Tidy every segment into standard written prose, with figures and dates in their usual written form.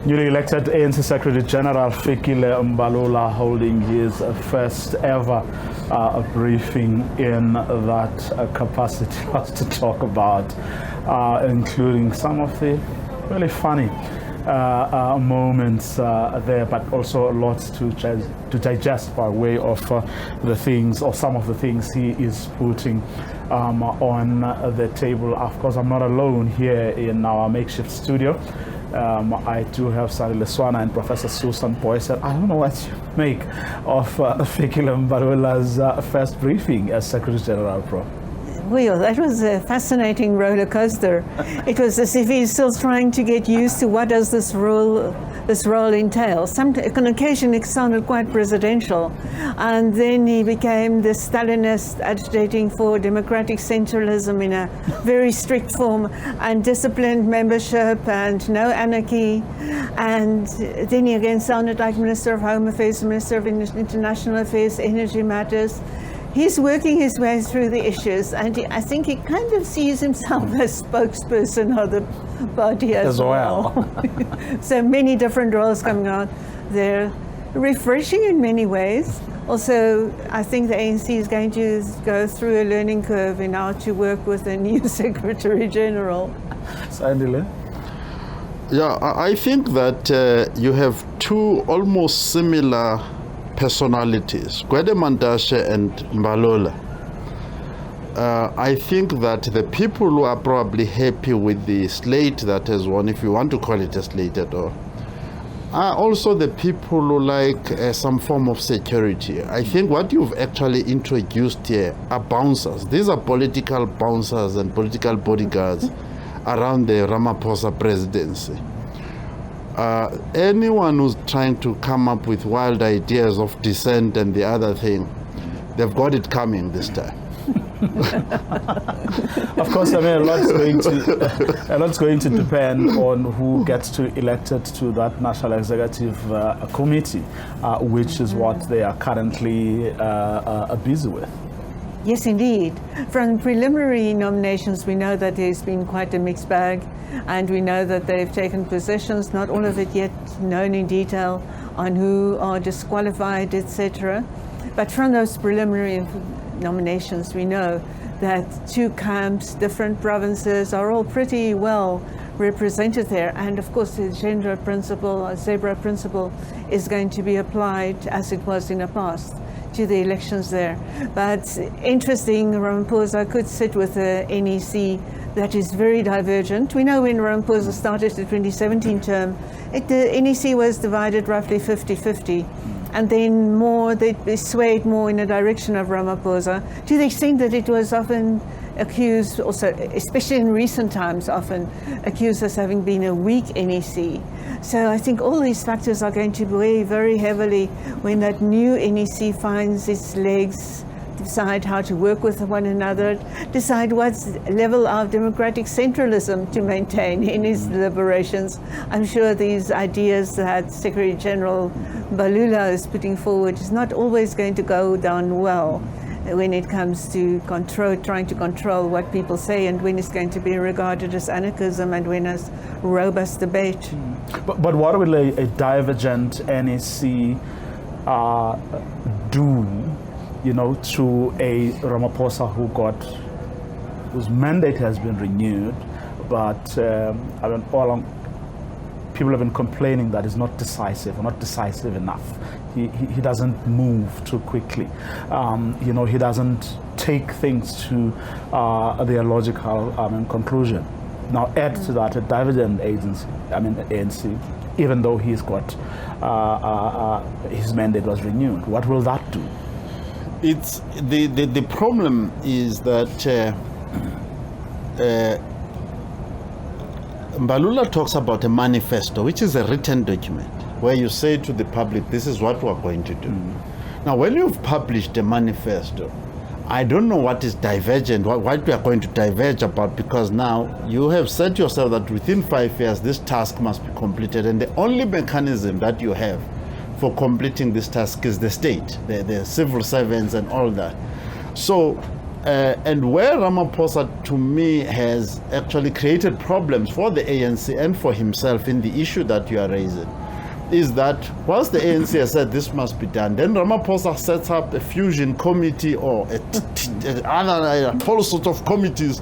Newly elected ANC Secretary General Fikile Mabalula holding his first ever briefing in that capacity. Lots to talk about, including some of the really funny moments there, but also lots to digest by way of the things, or some of the things he is putting on the table. Of course, I'm not alone here in our makeshift studio. I do have Sari Leswana and Professor Susan Boyce. I don't know what you make of Fikile Mabalula's first briefing as Secretary General, Prof. Well, that was a fascinating roller coaster. It was as if he's still trying to get used to what does this role entail. On occasion it sounded quite presidential, and then he became the Stalinist agitating for democratic centralism in a very strict form and disciplined membership and no anarchy. And then he again sounded like Minister of Home Affairs, Minister of International Affairs, Energy Matters. He's working his way through the issues, and I think he kind of sees himself as spokesperson of the party as well. So many different roles coming out there, refreshing in many ways. Also, I think the ANC is going to go through a learning curve in how to work with a new Secretary General. Sandile? Yeah, I think that you have two almost similar personalities, Gwede Mantashe and Mabalula. I think that the people who are probably happy with the slate that has won, if you want to call it a slate at all, are also the people who like some form of security. I think what you've actually introduced here are bouncers. These are political bouncers and political bodyguards around the Ramaphosa presidency. Anyone who's trying to come up with wild ideas of dissent and the other thing, they've got it coming this time. Of course, I mean, a lot's going to depend on who gets elected to that National Executive Committee, which is what they are currently busy with. Yes, indeed. From preliminary nominations, we know that there's been quite a mixed bag, and we know that they've taken positions, not all of it yet known in detail, on who are disqualified, etc. But from those preliminary nominations, we know that two camps, different provinces, are all pretty well represented there. And of course, the gender principle, or zebra principle, is going to be applied as it was in the past to the elections there. But interesting, Ramaphosa could sit with a NEC that is very divergent. We know when Ramaphosa started the 2017 term, the NEC was divided roughly 50-50. And then they swayed more in the direction of Ramaphosa, to the extent that it was often accused, also, especially in recent times, often accused as having been a weak NEC. So I think all these factors are going to weigh very heavily when that new NEC finds its legs, decide how to work with one another, decide what level of democratic centralism to maintain in its deliberations. I'm sure these ideas that Secretary General Mabalula is putting forward is not always going to go down well when it comes to trying to control what people say, and when it's going to be regarded as anarchism and when as robust debate. But what will a divergent NEC do, to a Ramaphosa whose mandate has been renewed, but people have been complaining that he's not decisive, or not decisive enough. He doesn't move too quickly. He doesn't take things to their logical conclusion. Now add to that a divergent ANC, even though he's got his mandate was renewed. What will that do? It's the problem is that Mabalula talks about a manifesto, which is a written document where you say to the public, this is what we're going to do. Now, when you've published a manifesto, I don't know what is divergent, what we are going to diverge about, because now you have said to yourself that within 5 years this task must be completed, and the only mechanism that you have for completing this task is the state, the civil servants and all that. So And where Ramaphosa, to me, has actually created problems for the ANC and for himself in the issue that you are raising, is that once the ANC has said this must be done, then Ramaphosa sets up a fusion committee or a whole sort of committees,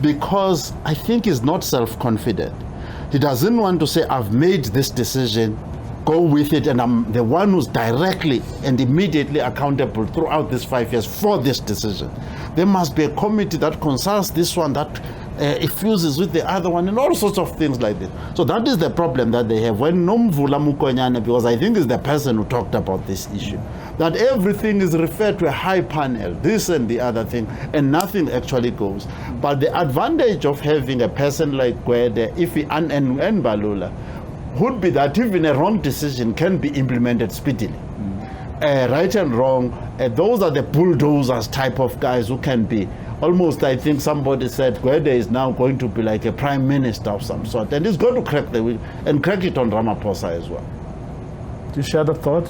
because I think he's not self-confident. He doesn't want to say, I've made this decision, go with it, and I'm the one who's directly and immediately accountable throughout these 5 years for this decision. There must be a committee that consults this one, that it fuses with the other one, and all sorts of things like this. So that is the problem that they have. When Nomvula Mukonyane, because I think is the person who talked about this issue, that everything is referred to a high panel, this and the other thing, and nothing actually goes. But the advantage of having a person like Gwede, and Mbalula, would be that even a wrong decision can be implemented speedily. Right and wrong, those are the bulldozers type of guys who can be almost, I think somebody said, Gwede is now going to be like a prime minister of some sort, and he's going to crack the wheel and crack it on Ramaphosa as well. Do you share the thought?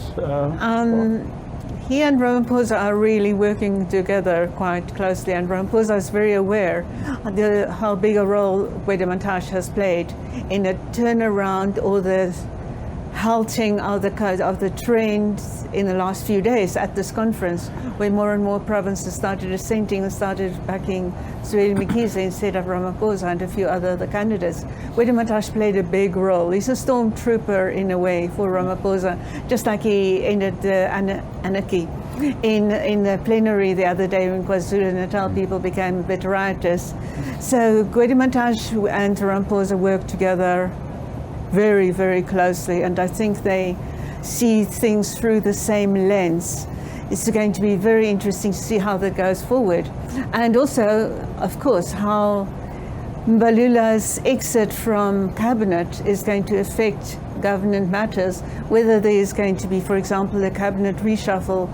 He and Ramaphosa are really working together quite closely, and Ramaphosa is very aware of how big a role Gwede Mantashe has played in a turnaround or the halting of the trends in the last few days at this conference, where more and more provinces started dissenting and started backing Zweli Mkhize instead of Ramaphosa and a few other candidates. Gwede Mantashe played a big role. He's a stormtrooper in a way for Ramaphosa, just like he ended anarchy in the plenary the other day when KwaZulu-Natal people became a bit riotous. So Gwede Mantashe and Ramaphosa work together very, very closely, and I think they see things through the same lens. It's going to be very interesting to see how that goes forward. And also, of course, how Mbalula's exit from cabinet is going to affect government matters, whether there is going to be, for example, a cabinet reshuffle,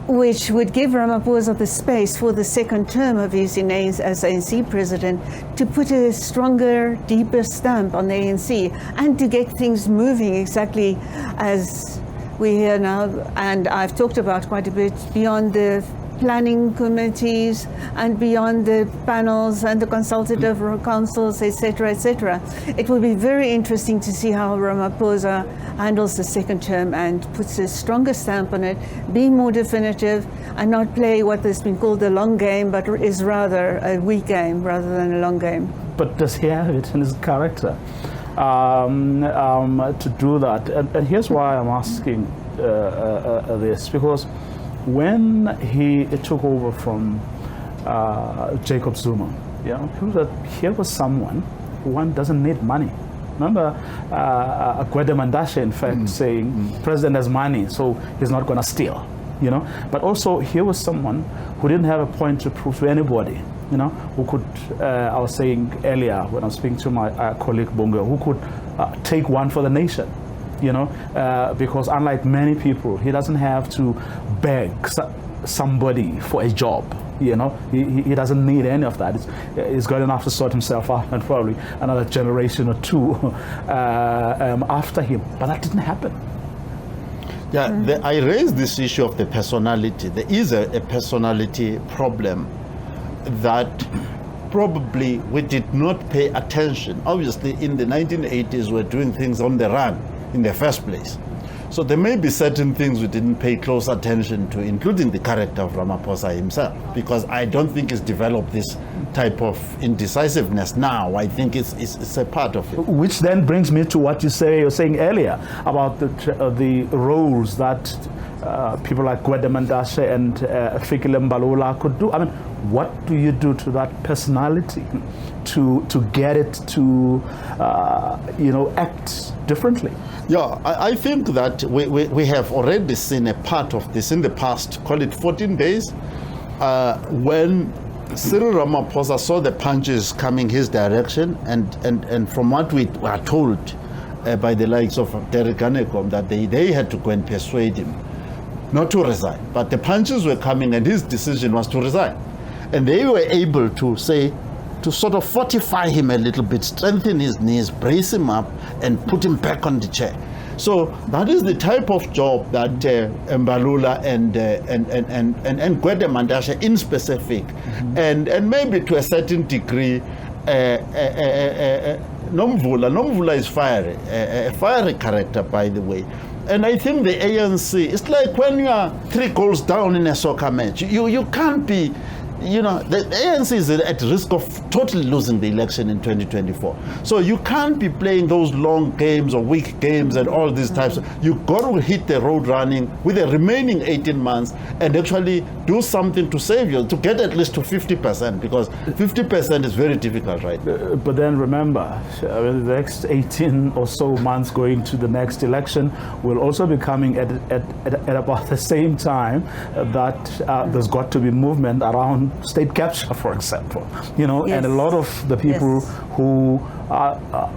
which would give Ramaphosa the space for the second term of his as ANC president to put a stronger, deeper stamp on the ANC and to get things moving exactly as we hear now. And I've talked about quite a bit beyond the planning committees and beyond the panels and the consultative councils, etc., etc. It will be very interesting to see how Ramaphosa handles the second term and puts a stronger stamp on it, be more definitive, and not play what has been called the long game, but is rather a weak game rather than a long game. But does he have it in his character to do that? And here's why I'm asking this, because when he took over from Jacob Zuma, here was someone who doesn't need money. Remember Gwede Mantashe, in fact, saying president has money, so he's not going to steal. But also here was someone who didn't have a point to prove to anybody. Who could, I was saying earlier when I was speaking to my colleague Bongo, who could take one for the nation. Because unlike many people, he doesn't have to beg somebody for a job. He doesn't need any of that. He's got enough to sort himself out, and probably another generation or two after him. But that didn't happen. Yeah, I raised this issue of the personality. There is a personality problem that probably we did not pay attention. Obviously, in the 1980s, we're doing things on the run in the first place. So there may be certain things we didn't pay close attention to, including the character of Ramaphosa himself, because I don't think he's developed this type of indecisiveness now. I think it's a part of it. Which then brings me to what you're saying earlier about the roles that people like Gwede Mantashe and Fikile Mabalula could do. I mean, what do you do to that personality to get it to act differently? Yeah, I think that we have already seen a part of this in the past, call it 14 days, when Cyril Ramaphosa saw the punches coming his direction, and from what we were told by the likes of Derek Ganekom, that they had to go and persuade him not to resign. But the punches were coming and his decision was to resign. And they were able to say, to sort of fortify him a little bit, strengthen his knees, brace him up, and put him back on the chair. So that is the type of job that Mabalula and Gwede Mantashe in specific, and maybe to a certain degree, Nomvula is fiery, a fiery character, by the way. And I think the ANC, it's like when you are 3 goals down in a soccer match, you can't be, you know, the ANC is at risk of totally losing the election in 2024. So you can't be playing those long games or weak games and all these types. You've got to hit the road running with the remaining 18 months and actually do something to save you, to get at least to 50%, because 50% is very difficult, right? But then remember, the next 18 or so months going to the next election will also be coming at about the same time that there's got to be movement around state capture, for example, you know, yes. and a lot of the people yes. who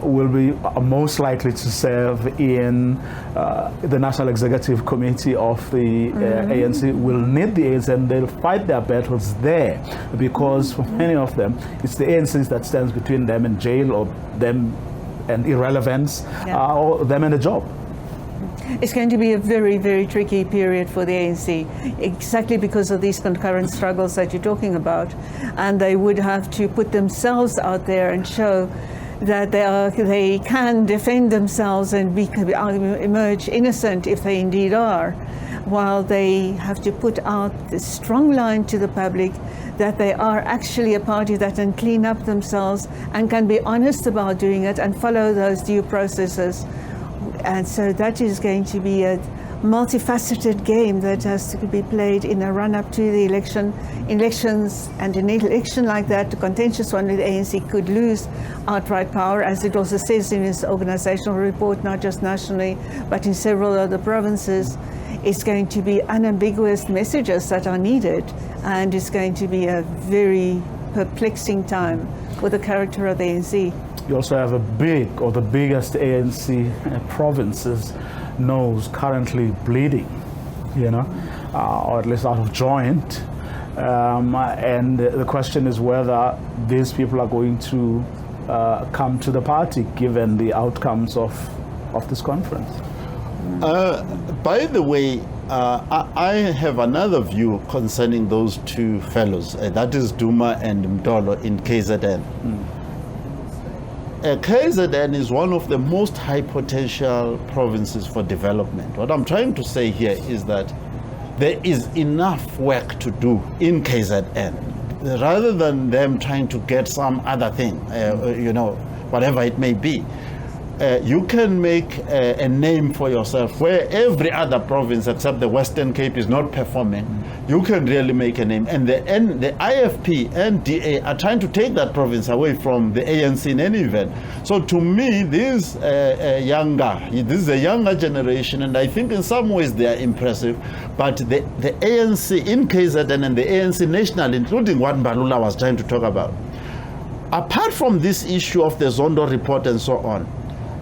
will be most likely to serve in the National Executive Committee of the ANC will need the ANC, and they'll fight their battles there, because for many of them, it's the ANC that stands between them and jail, or them and irrelevance, or them and a job. It's going to be a very, very tricky period for the ANC, exactly because of these concurrent struggles that you're talking about. And they would have to put themselves out there and show that they can defend themselves and emerge innocent if they indeed are, while they have to put out this strong line to the public that they are actually a party that can clean up themselves and can be honest about doing it and follow those due processes. And so that is going to be a multifaceted game that has to be played in the run-up to the elections. And in an election like that, a contentious one, the ANC could lose outright power, as it also says in its organizational report, not just nationally, but in several other provinces. It's going to be unambiguous messages that are needed, and it's going to be a very perplexing time for the character of the ANC. You also have a big, or the biggest ANC province's nose currently bleeding, you know, or at least out of joint. And the question is whether these people are going to come to the party, given the outcomes of this conference. By the way, I have another view concerning those two fellows, that is Duma and Mdolo in KZN. KZN is one of the most high potential provinces for development. What I'm trying to say here is that there is enough work to do in KZN, rather than them trying to get some other thing, you know, whatever it may be. You can make a name for yourself where every other province except the Western Cape is not performing. You can really make a name. And the IFP and DA are trying to take that province away from the ANC in any event. So to me, this is a younger generation, and I think in some ways they are impressive. But the ANC in KZN and the ANC national, including what Mabalula was trying to talk about, apart from this issue of the Zondo report and so on,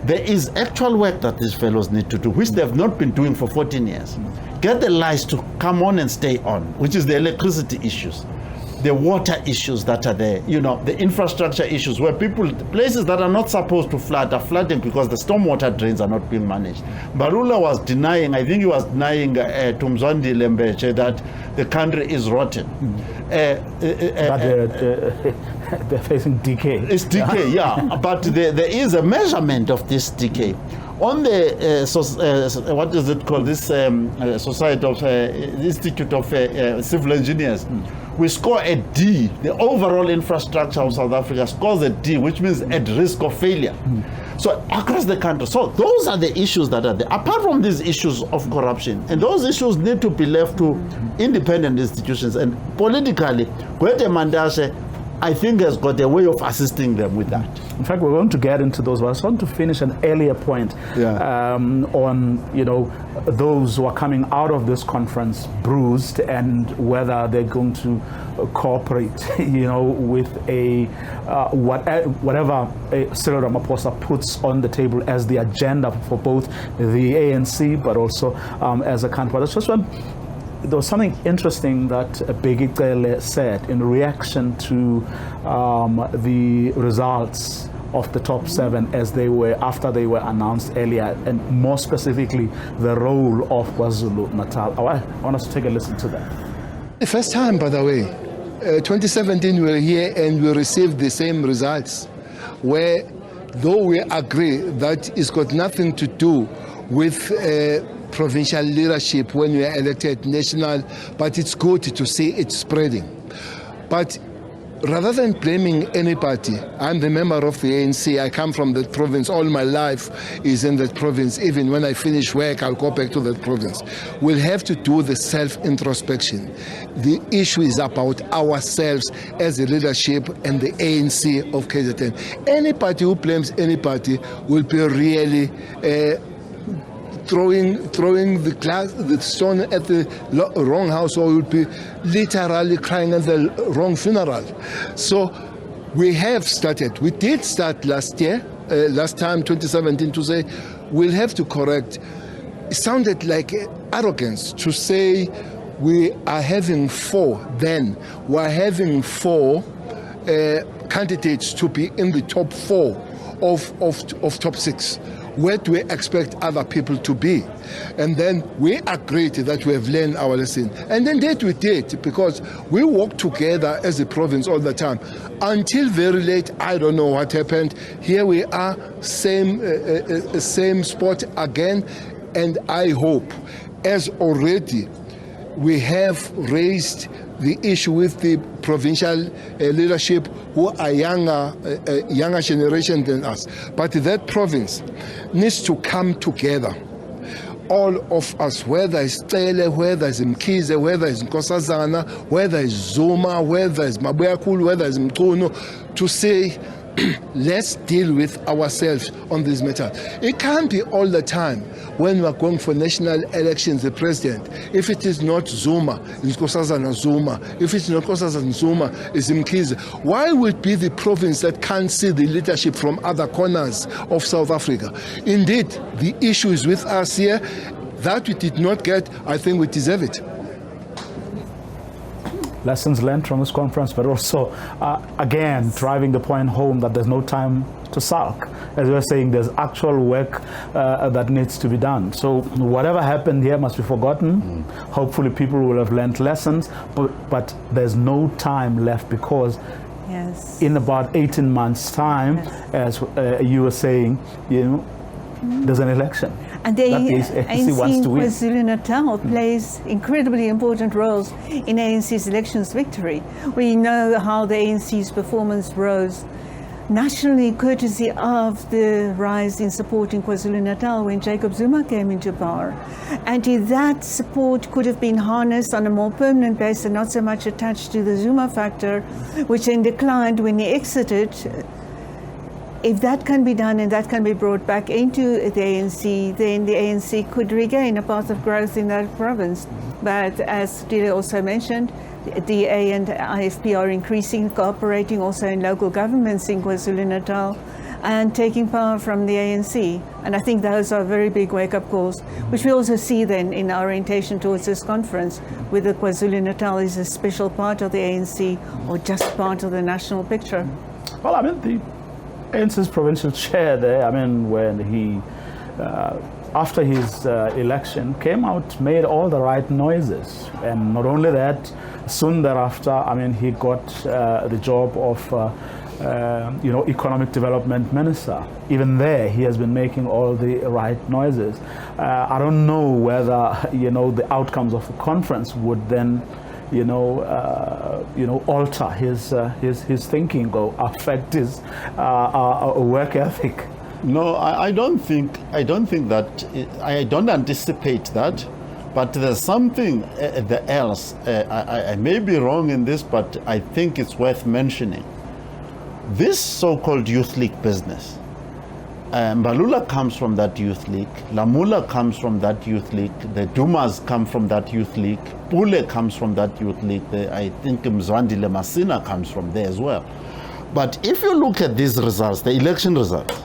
there is actual work that these fellows need to do, which they have not been doing for 14 years. Get the lights to come on and stay on, which is the electricity issues, the water issues that are there, you know, the infrastructure issues where places that are not supposed to flood are flooding because the stormwater drains are not being managed. Mabalula was denying, I think he was denying Tumzwandi Lembeche that the country is rotten. But they're facing decay. It's decay, yeah. But there is a measurement of this decay. On the, what is it called, this Society of, Institute of Civil Engineers, we score a D. The overall infrastructure of South Africa scores a D, which means at risk of failure. So across the country. So those are the issues that are there. Apart from these issues of corruption, and those issues need to be left to independent institutions. And politically, Gwede Mantashe, I think, has got a way of assisting them with that. In fact, we're going to get into those, but I just want to finish an earlier point on, you know, those who are coming out of this conference bruised, and whether they're going to cooperate, you know, with a whatever Cyril Ramaphosa puts on the table as the agenda for both the ANC but also as a country. That's just one. there was something interesting that Fikile said in reaction to the results of the top 7 after they were announced earlier, and more specifically the role of KwaZulu-Natal. I want us to take a listen to that. The first time, by the way, 2017 we were here and we received the same results, where though we agree that it's got nothing to do with provincial leadership when we are elected national, but it's good to see it spreading. But rather than blaming anybody, I'm the member of the ANC. I come from that province. All my life is in that province. Even when I finish work, I'll go back to that province. We'll have to do the self-introspection. The issue is about ourselves as a leadership and the ANC of KZN. Anybody who blames anybody will be really throwing the stone at the wrong house, or will be literally crying at the wrong funeral. So we have started. We did start last year, last time, 2017, to say we'll have to correct. It sounded like arrogance to say we are having 4 then. We're having 4 candidates to be in the top 4 of top 6. Where do we expect other people to be? And then we agreed that we have learned our lesson. And then that we did, because we work together as a province all the time. Until very late, I don't know what happened. Here we are, same spot again. And I hope, as already we have raised the issue with the provincial leadership who are younger generation than us. But that province needs to come together. All of us, whether it's Tele, whether it's Mkhize, whether it's Nkosazana, whether it's Zuma, whether it's Mabuyakulu, whether it's Mkhono, to say, let's deal with ourselves on this matter. It can't be all the time when we are going for national elections, the president. If it is not Zuma, it's Nkosazana Zuma. If it's not Nkosazana Zuma, it's Mkhize. Why would be the province that can't see the leadership from other corners of South Africa? Indeed, the issue is with us here. That we did not get, I think we deserve it. Lessons learned from this conference, but also, again, driving the point home that there's no time to sulk. As we were saying, there's actual work that needs to be done. So whatever happened here must be forgotten. Hopefully people will have learned lessons, but there's no time left, because in about 18 months' time, as you were saying, there's an election. And the ANC KwaZulu-Natal plays incredibly important roles in ANC's elections victory. We know how the ANC's performance rose nationally courtesy of the rise in support in KwaZulu-Natal when Jacob Zuma came into power. And if that support could have been harnessed on a more permanent basis and not so much attached to the Zuma factor, which then declined when he exited, if that can be done and that can be brought back into the ANC, then the ANC could regain a path of growth in that province. But as Dile also mentioned, the DA and IFP are increasing, cooperating also in local governments in KwaZulu-Natal and taking power from the ANC. And I think those are very big wake-up calls, which we also see then in our orientation towards this conference, whether KwaZulu-Natal is a special part of the ANC or just part of the national picture. Well, I mean, the ANC's provincial chair there, I mean, when he, after his election, came out, made all the right noises. And not only that, soon thereafter, I mean, he got the job of, economic development minister. Even there, he has been making all the right noises. I don't know whether, the outcomes of the conference would then alter his thinking or affect his work ethic. No, I don't think that. I don't anticipate that. But there's something else. I may be wrong in this, but I think it's worth mentioning. This so-called youth league business. Mabalula comes from that youth league. Lamula comes from that youth league. The Dumas come from that youth league. Pule comes from that youth league. I think Mzwandile Masina comes from there as well. But if you look at these results, the election results,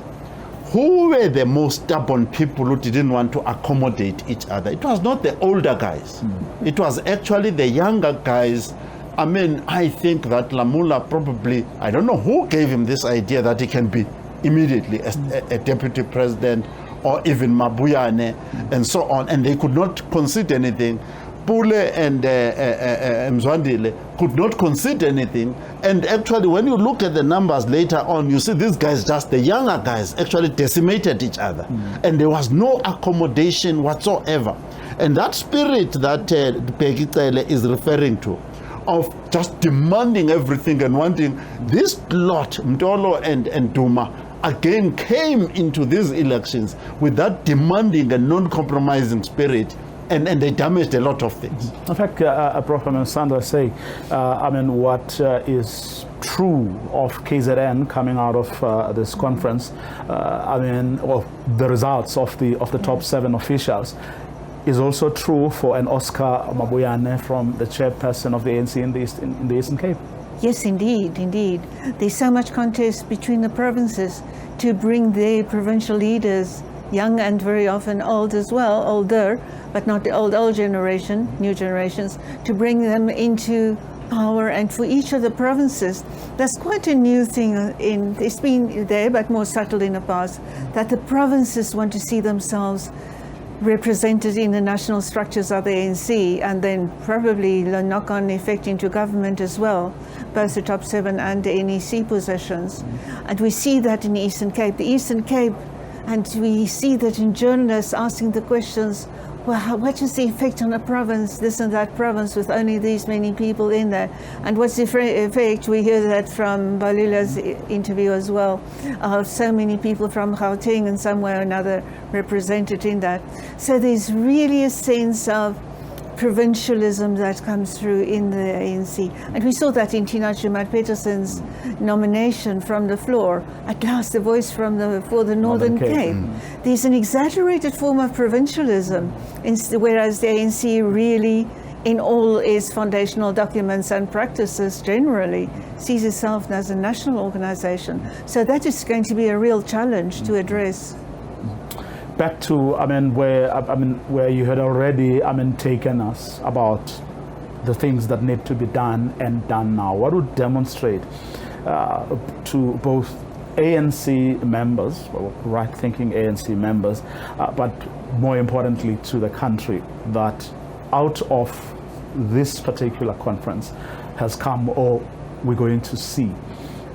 who were the most stubborn people who didn't want to accommodate each other? It was not the older guys. It was actually the younger guys. I mean, I think that Lamula probably, I don't know who gave him this idea that he can be immediately a deputy president, or even Mabuyane and so on, and they could not concede anything. Pule and Mzwandile could not concede anything, and actually when you look at the numbers later on, you see these guys, just the younger guys, actually decimated each other, and there was no accommodation whatsoever. And that spirit that Fikile is referring to, of just demanding everything and wanting this lot, Mtolo and Duma, again came into these elections with that demanding and non-compromising spirit, and they damaged a lot of things. In fact, Prof. Sandra say, what is true of KZN coming out of this conference, the results of the top 7 officials, is also true for an Oscar Mabuyane from the chairperson of the ANC in the Eastern Cape. Yes, indeed. There's so much contest between the provinces to bring their provincial leaders, young and very often old as well, older, but not the old generation, new generations, to bring them into power. And for each of the provinces, that's quite a new thing. It's been there, but more subtle in the past, that the provinces want to see themselves represented in the national structures of the ANC, and then probably the knock-on effect into government as well, both the top 7 and the NEC positions. And we see that in the Eastern Cape, and we see that in journalists asking the questions, well, what is the effect on a province, this and that province, with only these many people in there? And what's the effect? We hear that from Balula's interview as well, of so many people from Gauteng in some way or another represented in that. So there's really a sense of provincialism that comes through in the ANC. And we saw that in Tina Jumat-Peterson's nomination from the floor. At last, the voice for the Northern Cape. There's an exaggerated form of provincialism, whereas the ANC really, in all its foundational documents and practices generally, sees itself as a national organization. So that is going to be a real challenge to address. Back to where you had already taken us about the things that need to be done and done now. What would demonstrate to both ANC members, right-thinking ANC members, but more importantly to the country, that out of this particular conference has come, or we're going to see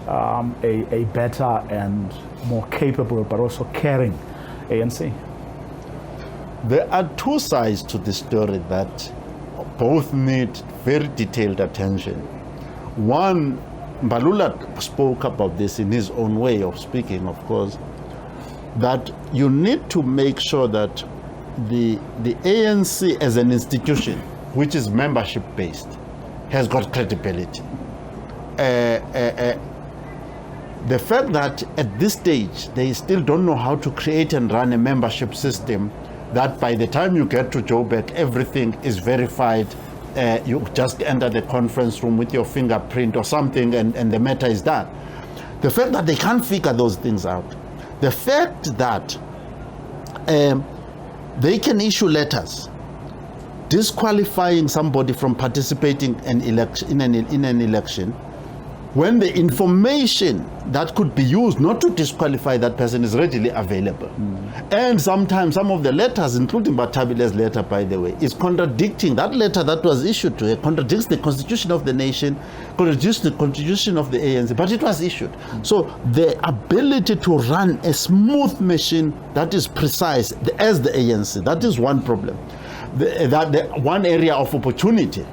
a better and more capable but also caring ANC? There are two sides to the story that both need very detailed attention. One, Mabalula spoke about this in his own way of speaking, of course, that you need to make sure that the ANC as an institution, which is membership-based, has got credibility. The fact that at this stage they still don't know how to create and run a membership system, that by the time you get to Joburg, everything is verified. You just enter the conference room with your fingerprint or something, and the matter is done. The fact that they can't figure those things out. The fact that they can issue letters disqualifying somebody from participating in an election, when the information that could be used not to disqualify that person is readily available. And sometimes some of the letters, including Batabile's letter, by the way, is contradicting. That letter that was issued to her contradicts the constitution of the nation, contradicts the constitution of the ANC, but it was issued. So the ability to run a smooth machine that is precise as the ANC, that is one problem. The one area of opportunity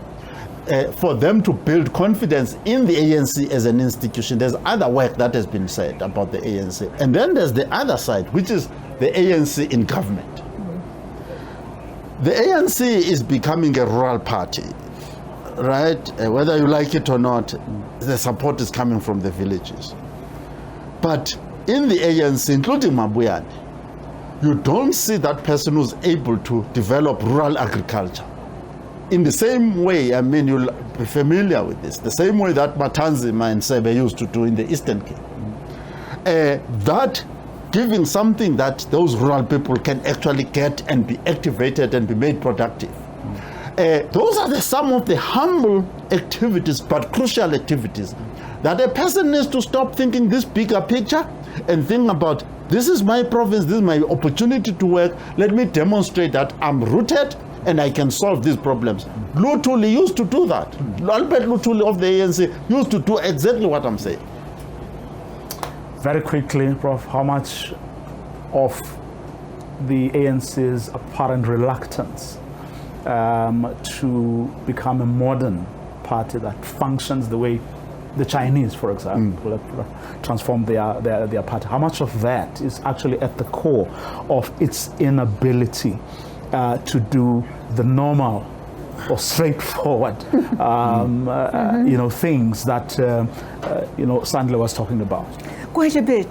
for them to build confidence in the ANC as an institution. There's other work that has been said about the ANC. And then there's the other side, which is the ANC in government. The ANC is becoming a rural party, right? Whether you like it or not, the support is coming from the villages. But in the ANC, including Mabuyane, you don't see that person who's able to develop rural agriculture. In the same way, I mean, you'll be familiar with this, the same way that Matanzima and Sebe used to do in the Eastern Cape. That giving something that those rural people can actually get and be activated and be made productive. Those are some of the humble activities, but crucial activities, that a person needs to stop thinking this bigger picture and think about, this is my province, this is my opportunity to work. Let me demonstrate that I'm rooted and I can solve these problems. Lutuli used to do that. Albert Lutuli of the ANC used to do exactly what I'm saying. Very quickly, Prof, how much of the ANC's apparent reluctance to become a modern party that functions the way the Chinese, for example, transform their party, how much of that is actually at the core of its inability to do the normal or straightforward, things that Sandler was talking about? Quite a bit,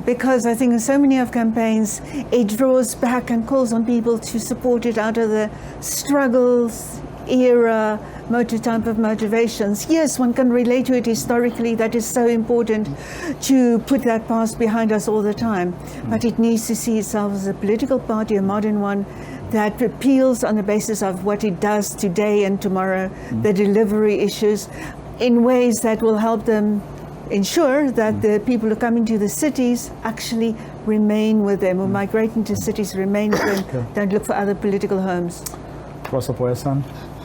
because I think in so many of campaigns, it draws back and calls on people to support it out of the struggles, era, type of motivations. Yes, one can relate to it historically. That is so important to put that past behind us all the time. But it needs to see itself as a political party, a modern one, that appeals on the basis of what it does today and tomorrow, the delivery issues, in ways that will help them ensure that the people who come into the cities actually remain with them, or migrate into cities, remain with them, don't look for other political homes. Professor Poesan,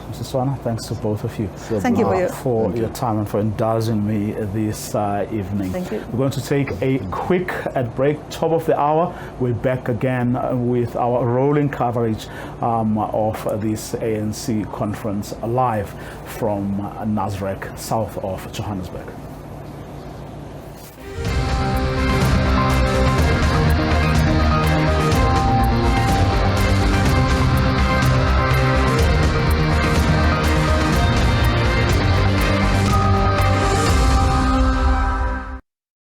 Mrs. Swana, thanks to both of you. Thank you for your time and for indulging me this evening. Thank you. We're going to take a quick break, top of the hour. We're back again with our rolling coverage of this ANC conference live from Nasrec, south of Johannesburg.